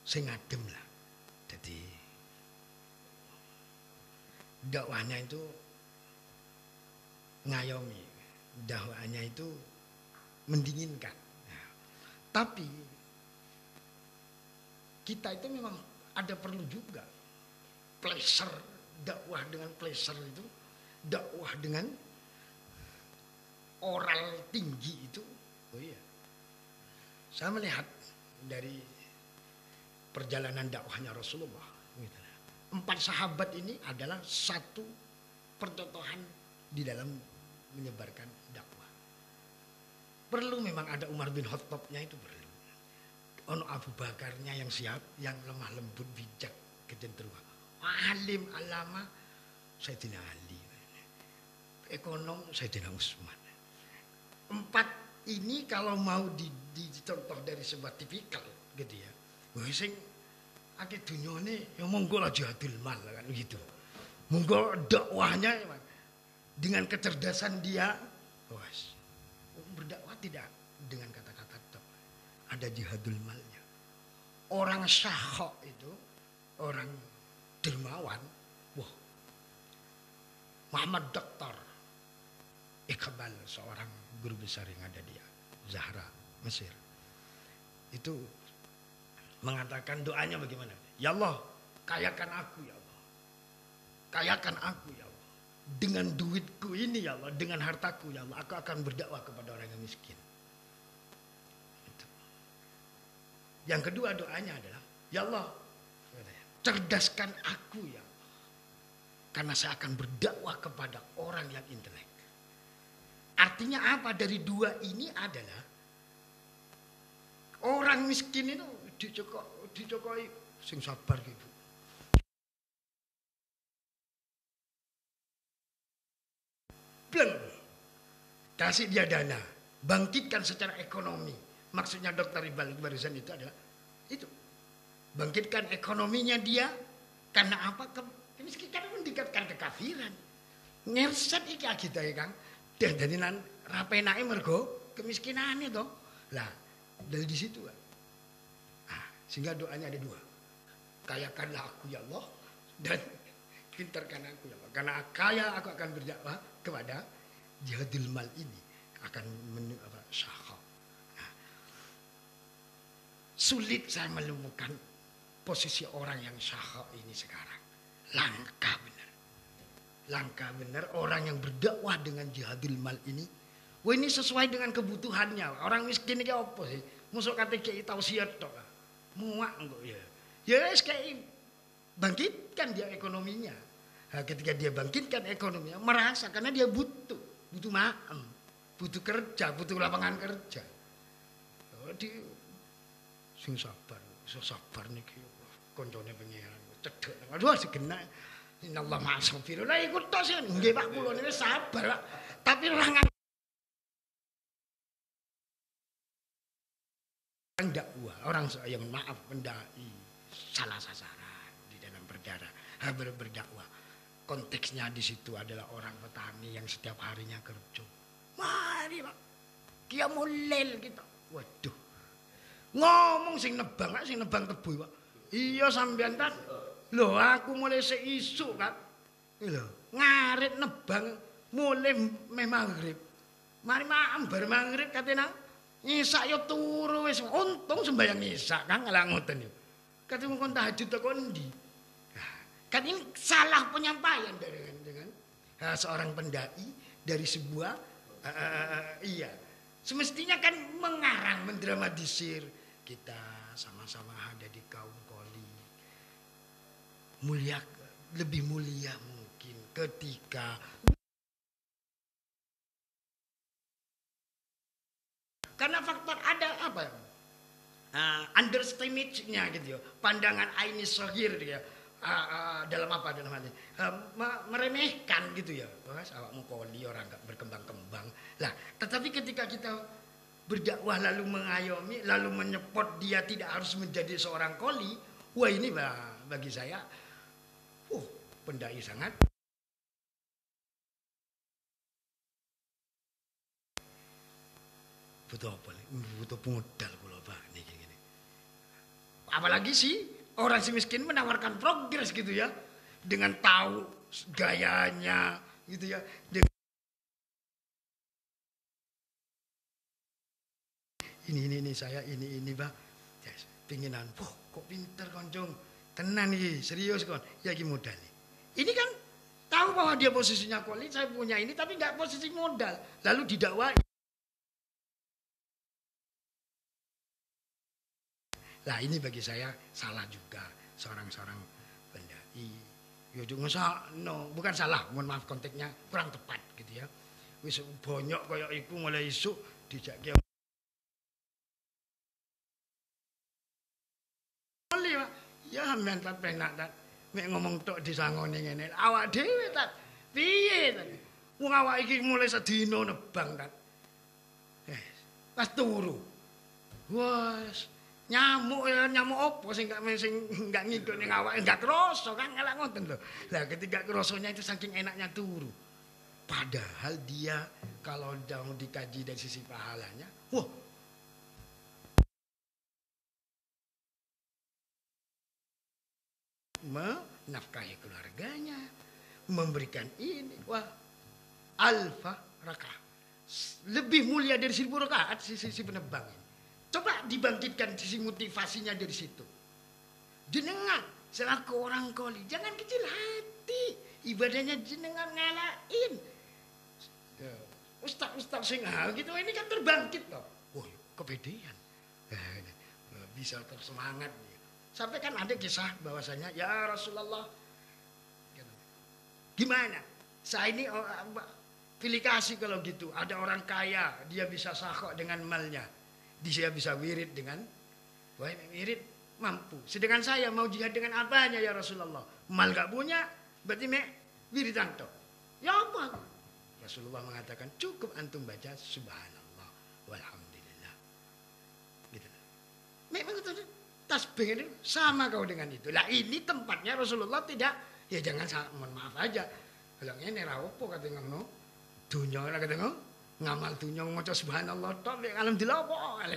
saya ngadem lah. Jadi dakwahnya itu ngayomi, dakwahnya itu mendinginkan. Nah, tapi kita itu memang ada perlu juga pleasure, dakwah dengan pleasure itu, dakwah dengan oral tinggi itu. Oh iya, saya melihat dari perjalanan dakwahnya Rasulullah, gitu. 4 sahabat ini adalah satu percontohan di dalam menyebarkan dakwah. Perlu memang ada Umar bin Khattabnya, itu perlu. Ono Abu Bakarnya yang siap, yang lemah lembut, bijak, kecenderungan. Alim alama Sayyidina Ali. Ekonom Sayyidina Utsman. 4 ini kalau mau dicontoh dari sebuah tipikal gitu ya. Wah sing akeh dunyane ya monggo lah jihadul mal kan gitu. Monggo dakwahnya dengan kecerdasan dia, wes berdakwah tidak dengan kata-kata tok. Ada jihadul malnya. Orang syahok itu, orang dermawan, wah. Muhammad Dr. Iqbal, seorang guru besar yang ada di Zahra, Mesir. Itu mengatakan doanya bagaimana? Ya Allah, kayakan aku ya Allah. Kayakan aku ya Allah. Dengan duitku ini ya Allah, dengan hartaku ya Allah, aku akan berdakwah kepada orang yang miskin. Itu. Yang kedua doanya adalah, ya Allah, cerdaskan aku ya Allah. Karena saya akan berdakwah kepada orang yang intelek. Artinya apa dari 2 ini adalah orang miskin itu dicokoi sing sabar gitu. Bleng. Kasih dia dana, bangkitkan secara ekonomi. Maksudnya Dr. Iqbal barusan itu adalah itu. Bangkitkan ekonominya dia karena apa? Kemiskinan mendekatkan kekafiran. Ngerset iki kita ya Kang. Dan jadi nan rapenake mergo kemiskinan itu. Lah, dari di situ kan. Sehingga doanya ada 2. Kayakanlah aku ya Allah, dan pintarkan aku ya Allah. Karena kaya aku akan berdakwah kepada jihadul mal ini, akan syahab. Nah, sulit saya menemukan posisi orang yang syahab ini sekarang. Langka benar. Langka benar orang yang berdakwah dengan jihadul mal ini. Wah ini sesuai dengan kebutuhannya. Orang miskin ini apa sih? Mosok kate kiai tausiah tok. Muak kok ya. Ya wis kayak bangkitkan dia ekonominya. Nah, ketika dia bangkitkan ekonominya, merasa karena dia butuh maem, butuh kerja, butuh lapangan kerja. Oh, dia sing sabar niki koncone pengiran cedhek. Aduh segena. Inallah ma'asafir. Lah ikut tos ya. Nggih Pak kula niki sabar Pak. Tapi ora dakwah, orang yang maaf pendai salah sasaran di dalam berdakwah. Konteksnya di situ adalah orang petani yang setiap harinya kerja. Mari Pak, kia mulel kita. Waduh, ngomong sing nebang tebu Pak. Iya sampean kan, loh aku mulai seisuk kan, loh ngarit nebang mulai maghrib. Mari maam bar maghrib katanya. Nyisak yo turu wis untung sembayang nyisak kan ala ngoten yo. Kate mung kon tahajud to kondi. Kan ini salah penyampaian dengan seorang pendai dari sebuah iya. Semestinya kan mengarang, mendramatisir kita sama-sama ada di kaum koli. Mulia, lebih mulia mungkin ketika karena faktor ada apa? Underestimate-nya gitu ya. Pandangan aini sohir ya. Dalam apa dalam hal ini? Meremehkan gitu ya. Mas awakmu koli orang gak berkembang-kembang. Lah, tetapi ketika kita berdakwah lalu mengayomi, lalu menyepot dia tidak harus menjadi seorang koli, wah ini bagi saya pendai sangat butuh apa nih? Butuh modal kula Pak niki gini. Apalagi sih orang si miskin menawarkan progres gitu ya. Dengan tahu gayanya gitu ya. Ini saya ini Pak. Yes, pinginan. Kok pinter koncong. Tenan iki, serius kon. Ya iki modal nih. Ini kan tahu bahwa dia posisinya koli, saya punya ini tapi enggak posisi modal. Lalu didakwai. Lah ini bagi saya salah juga seorang pendai. Ya no, bukan salah, mohon maaf konteksnya kurang tepat gitu ya. Wis bonyok kaya iku mulai isuk dijake ya sampean tak penak tak mek ngomong tok disangone ngene. Awak dhewe tak piye ta? Wong awak iki mulai sedina nebang tak. Pas turu. Wes nyamuk apa sing enggak ngiduk ning awake enggak kroso kan ngelak ngoten lho. Lah ketika krosonya itu saking enaknya turu. Padahal dia kalau mau dikaji dari sisi pahalanya, menafkahi keluarganya, memberikan ini, alfa rakah. Lebih mulia dari 1000 rakaat sisi penebang ini. Coba dibangkitkan sisi motivasinya dari situ. Jenengan selaku orang koli, jangan kecil hati. Ibadahnya jenengan ngalahin. Ustaz sing gitu ini kan terbangkit loh. Kepedean. Bisa tersemangat. Sampai kan ada kisah bahwasanya ya Rasulullah. Gimana? Saya ini pilih kasih kalau gitu. Ada orang kaya, dia bisa sakhok dengan malnya. Dia bisa wirid dengan wirid mampu. Sedangkan saya mau jihad dengan apanya ya Rasulullah? Mal gak punya, berarti wiridan tok. Ya apa? Rasulullah mengatakan cukup antum baca subhanallah walhamdulillah. Gitu. Memang itu tasbih ini sama kau dengan itu. Lah ini tempatnya Rasulullah tidak. Ya jangan mohon maaf aja. Kalau ini rawopo kata ngono. Dunya ora kata ngono. Ngamal dunya maca subhanallah tok alhamdulillah apa.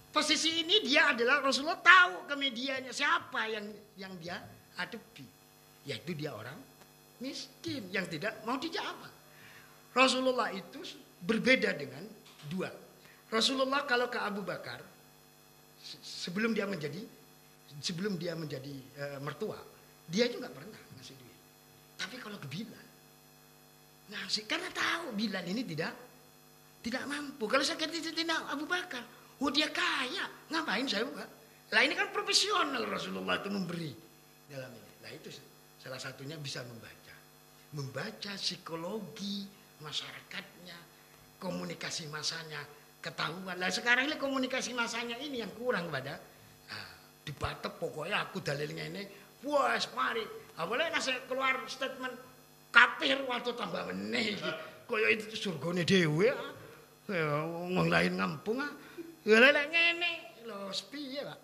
Posisi ini dia adalah Rasulullah tahu ke medianya siapa yang dia hadapi. Yaitu dia orang miskin yang tidak mau dijawab. Rasulullah itu berbeda dengan dua. Rasulullah kalau ke Abu Bakar sebelum dia menjadi mertua, dia juga pernah ngasih duit. Tapi kalau ke Bilal ngasih karena tahu Bilal ini tidak mampu. Kalau saya kata Abu Bakar, Oh dia kaya, ngapain saya buka? Lah ini kan profesional Rasulullah itu memberi dalam ini. Nah itu salah satunya bisa membaca psikologi masyarakatnya, komunikasi masanya, ketahuan. Lah sekarang ini komunikasi masanya ini yang kurang pada dibatek pokoknya aku dalilnya ini, wah mari. Awalnya kasih keluar statement kafir waktu tambah meneh kaya itu surgane dhewe. Wong lain ngampung ya lek ngene lho piye Pak.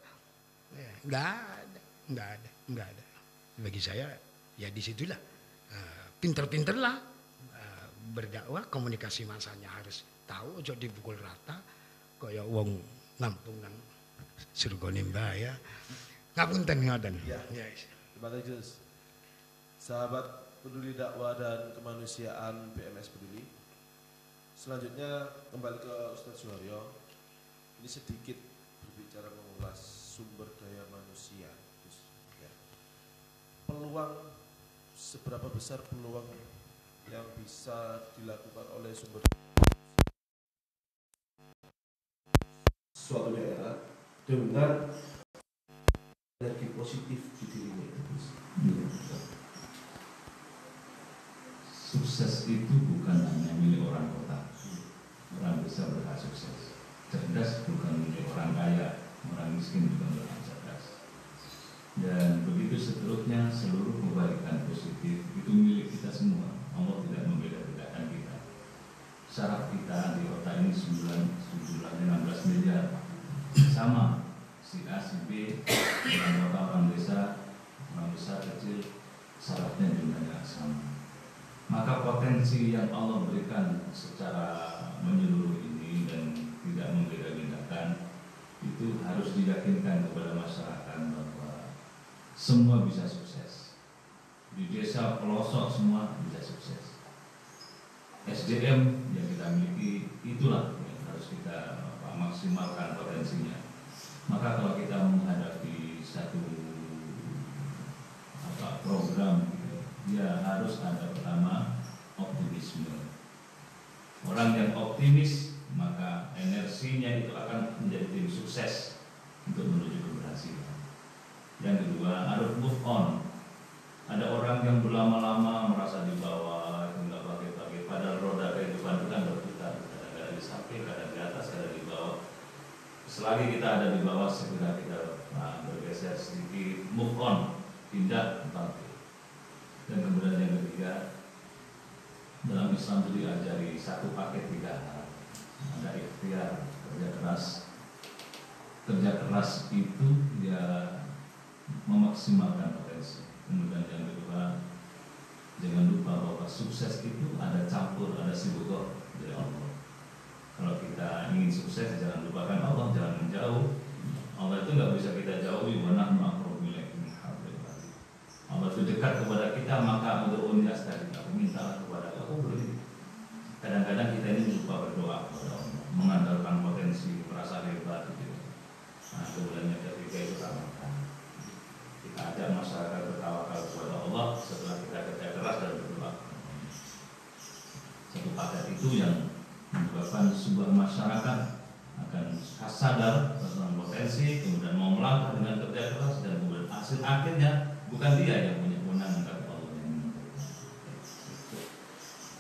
Enggak ada. Bagi saya ya disitulah pinter-pinterlah berdakwah, komunikasi masanya harus tahu, ojo dipukul rata kaya wong ngampung nang surgane Mbah ya. Ngapunten ngoten. Ya. Terima kasih. Sahabat peduli dakwah dan kemanusiaan BMS Peduli. Selanjutnya kembali ke Ustadz Suharyo. Ini sedikit berbicara mengulas sumber daya manusia. Ya. Peluang, seberapa besar peluang yang bisa dilakukan oleh sumber suatu daerah dengan energi positif di dirinya itu. Sukses itu bukan hanya milik orang kota. Orang bisa berhak sukses. Cerdas bukan milik orang kaya. Orang miskin juga berhak cerdas. Dan begitu seterusnya, seluruh kebaikan positif itu milik kita semua. Allah tidak membeda-bedakan kita. Syaraf kita di otak ini jumlahnya 16 miliar. Sama si A, si B, orang kota, orang desa, orang besar, kecil, syarafnya jumlahnya sama. Maka potensi yang Allah berikan secara menyeluruh ini dan tidak membeda-bedakan itu harus diyakinkan kepada masyarakat bahwa semua bisa sukses. Di desa pelosok semua bisa sukses. SDM yang kita miliki itulah yang harus kita maksimalkan potensinya. Maka kalau kita menghadapi satu program, ya harus ada pertama optimisme. Orang yang optimis maka energinya itu akan menjadi tim sukses untuk menuju keberhasilan. Yang kedua harus move on. Ada orang yang berlama-lama merasa di bawah, nggak pakai-pakai, padahal roda kehidupan itu kan berputar, kadang-kadang di samping, kadang di atas, kadang di bawah. Selagi kita ada di bawah, segera kita bergeser sedikit, move on, pindah bangkit. Dan kemudian yang ketiga, dalam Islam itu diajari satu paket 3 hal. Ada ikhtiar, kerja keras. Kerja keras itu ya memaksimalkan potensi. Kemudian yang kedua, jangan lupa bahwa sukses itu ada campur, ada sibukoh dari Allah. Kalau kita ingin sukses, jangan lupakan Allah, jangan menjauh. Allah itu nggak bisa kita jauhi, wanahnu Allah itu dekat kepada kita, maka untuk unias tadi aku mintalah kepada aku beri. Kadang-kadang kita ini lupa berdoa kepada Allah, mengandalkan potensi, merasa hebat gitu. Nah, kemudian yang ketiga itu ramadhan. Kita ajak masyarakat bertawakal kepada Allah setelah kita kerja keras dan berdoa. Satu paket itu yang menyebabkan sebuah masyarakat akan sadar tentang potensi, kemudian mau melangkah dengan kerja keras, dan kemudian hasil akhirnya bukan dia yang punya kewenangan, tapi Allah yang menentukan.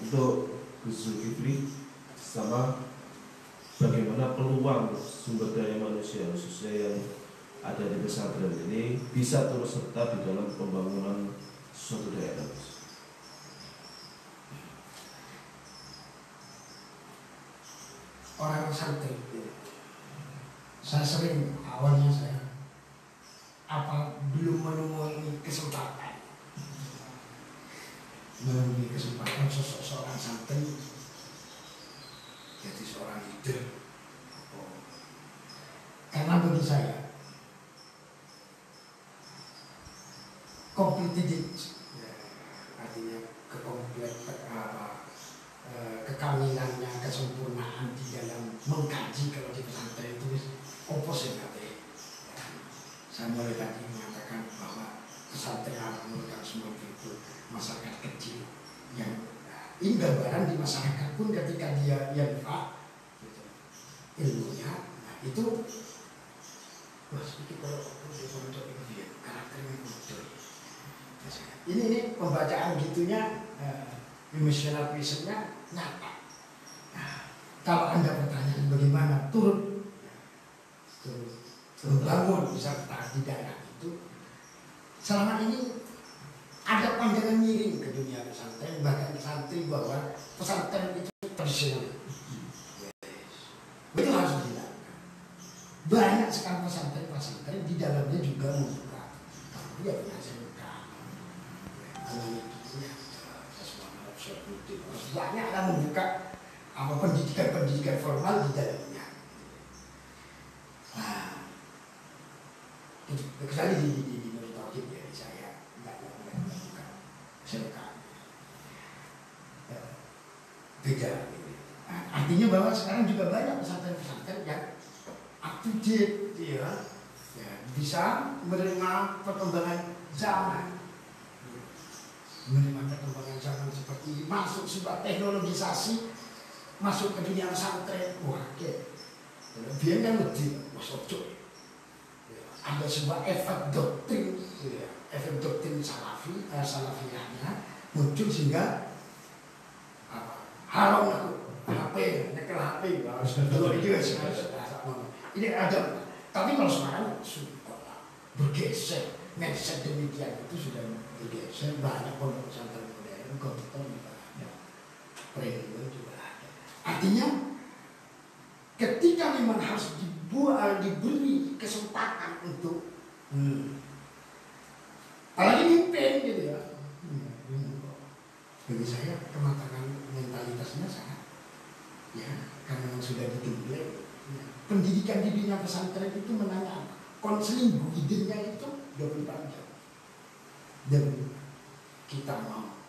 Untuk Gus Zulkifli, sama bagaimana peluang sumber daya manusia khususnya yang ada di pesantren ini bisa turut serta di dalam pembangunan suatu daerah. Orang santri, saya sering awalnya saya belum menemui kesempatan sosok seorang santri jadi seorang leader. Karena bagi saya kompetitif, artinya kekamilannya, kesempurnaan di dalam mengkaji kalau di pesantren itu opposite katanya. Saya mulai tadi mengatakan bahwa pesantren merupakan semua itu masyarakat kecil yang ini gambaran di masyarakat pun ketika dia infak gitu, ilmunya, nah itu wah sedikit kalau untuk itu dia karakternya muncul. Ini pembacaan gitunya emotional visionnya nyata. Nah, kalau Anda bertanya bagaimana turut membangun wisata di daerah itu, selama ini ada pandangan miring ke dunia pesantren, bahkan santri bahwa pesantren itu tradisional. Itu harus dilakukan. Banyak sekali pesantren di dalamnya juga membuka. Dia punya SMK, banyak yang membuka pendidikan formal di dalamnya. Nah, kecuali di Nurul Tauhid ya, saya nggak membuka SMK. Beda. Artinya bahwa sekarang juga banyak pesantren-pesantren yang up to date, ya, bisa menerima perkembangan zaman, seperti ini, masuk sebuah teknologisasi, masuk ke dunia pesantren. Wah, biar kan lebih masuk. Ada sebuah efek doktrin salafiyahnya muncul sehingga haram aku HP, nyekel HP, harus dulu juga sih ini ada. Tapi kalau sekarang sudah bergeser, mindset demikian itu sudah bergeser. Banyak pondok pesantren modern, Gontor juga ada, Premium juga ada. Artinya ketika memang harus diberi kesempatan untuk apalagi mimpin gitu ya. Bagi saya kematangan mentalitasnya sangat, ya, karena sudah digembleng. Ya. Pendidikan di dunia pesantren itu menanya apa? Konseling guidenya itu 24 jam. Dan kita mau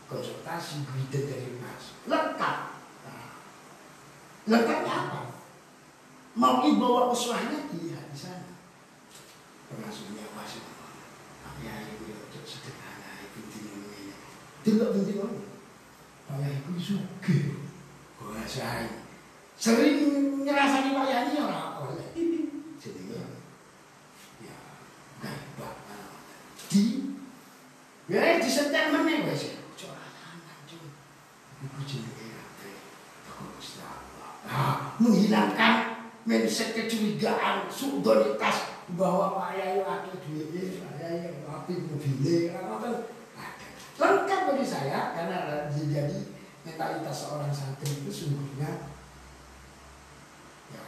konsultasi guide dari Mas lengkap. Nah, lengkapnya apa? Mau dibawa uswahnya dilihat di sana. Termasuknya wasit. Ya itu sederhana itu dinamanya. Tidak penting orang. Ayah itu suge. Kuasai. Sering ngerasani Pak Yani orang oleh. Jadi ya gaibah. Di setel meneh wis. Iku jenenge apa? Bagus Allah. Menghilangkan mindset kecurigaan, sudonitas bahwa Pak Yai akeh duit, Pak Yai apik mobile, apa lengkap bagi saya karena jadi mentalitas seorang santri itu sungguhnya ya,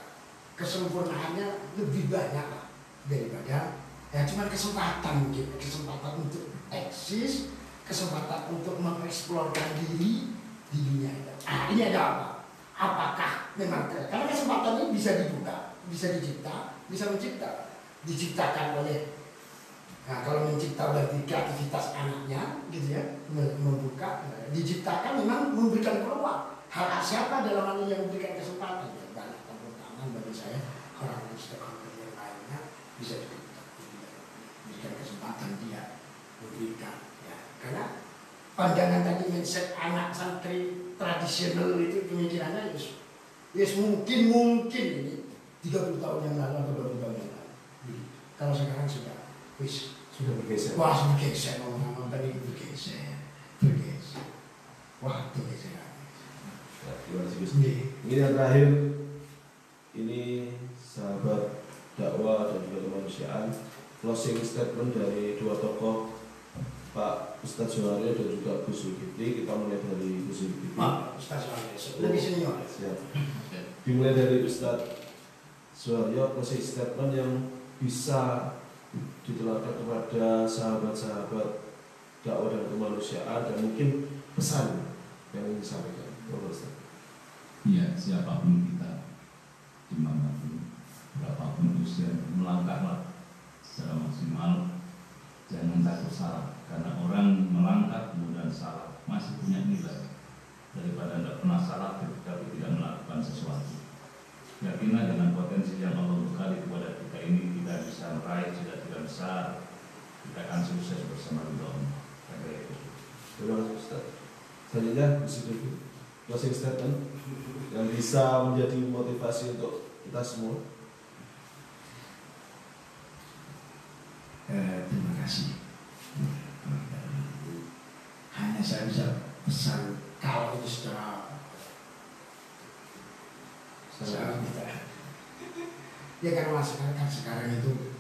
kesempurnaannya lebih banyak lah daripada ya cuma kesempatan mungkin, kesempatan untuk eksis, kesempatan untuk mengeksplorkan diri di dunia itu. Ini ada apa? Apakah memang karena kesempatan ini bisa dibuka, bisa diciptakan oleh. Nah, kalau mencipta berarti kreativitas anaknya, gitu ya, membuka, diciptakan memang memberikan peluang. Hak siapa dalam hal yang memberikan kesempatan? Ya, banyak tepuk tangan bagi saya, orang-orang stakeholder yang lainnya bisa diberikan kesempatan dia memberikan. Ya. Karena pandangan tadi mindset anak santri tradisional itu pemikirannya, yes mungkin ini 30 tahun yang lalu atau 20 tahun yang lalu. Kalau sekarang sudah bergeser. Wah, bergeser, ngomong tadi bergeser. Wah, bergeser. Terima kasih Gus. Ini yang terakhir, ini sahabat dakwah dan juga kemanusiaan, closing statement dari dua tokoh, Pak Ustadz Suharyo dan juga Gus Zulkifli. Kita mulai dari Gus Zulkifli. Ustadz Suharyo, lebih senior. Siap. Dimulai dari Ustadz Suharyo, closing statement yang bisa diteladan kepada sahabat-sahabat dakwah dan kemanusiaan dan mungkin pesan yang ingin disampaikan. Iya, siapapun kita, dimanapun, berapapun usia, melangkahlah secara maksimal, jangan takut salah, karena orang melangkah kemudian salah masih punya nilai daripada tidak pernah salah ketika tidak melakukan sesuatu. Yakinlah dengan potensi yang Allah bekali kepada kita ini, kita bisa meraih cita-cita besar, kita akan sukses bersama Allah. Terima kasih Ustaz. Selanjutnya closing statement yang bisa menjadi motivasi untuk kita semua. Terima kasih. Hanya saya bisa pesan kalau itu secara tidak. Ya karena masyarakat sekarang itu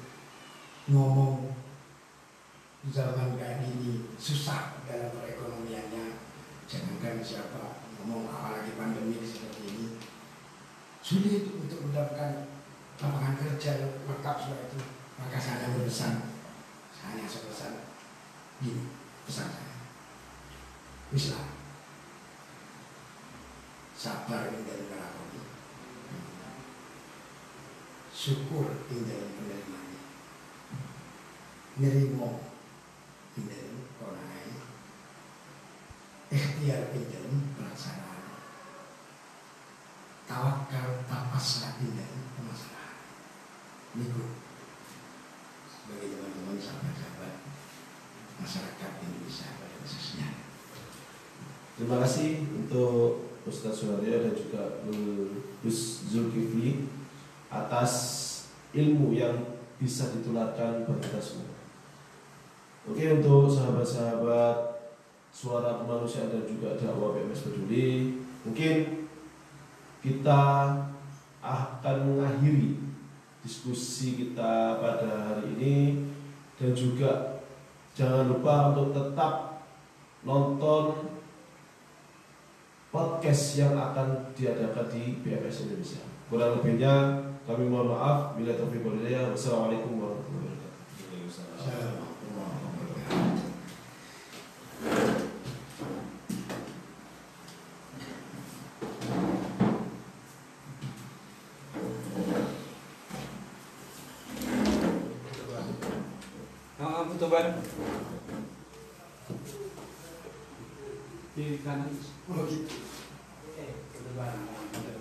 ngomong zaman kayak gini susah dalam perekonomiannya. Jangankan siapa ngomong apalagi pandemi seperti ini, sulit untuk mendapatkan lapangan kerja yang lengkap semua itu. Maka saya berpesan, hanya sepesan gini, pesan saya, Islam, sabar dari melakoni, syukur dari menerimanya, nerimo dari konai, ikhtiar dari pelaksanaan, tawakal tapaslah dari permasalahan. Niku bagi teman-teman sahabat-sahabat masyarakat Indonesia pada khususnya. Terima kasih untuk Ustadz Suharyo dan juga Gus Zulkifli atas ilmu yang bisa ditularkan bagi kita semua. Oke, untuk sahabat-sahabat Suara Kemanusiaan dan juga dakwah PMS Peduli, mungkin kita akan mengakhiri diskusi kita pada hari ini, dan juga jangan lupa untuk tetap nonton podcast yang akan diadakan di PMS Indonesia. Kurang lebihnya kami mohon maaf. Bila taufiq wal hidayah. Wassalamualaikum warahmatullahi wabarakatuh. Betul di kanan. Oh gitu. Betul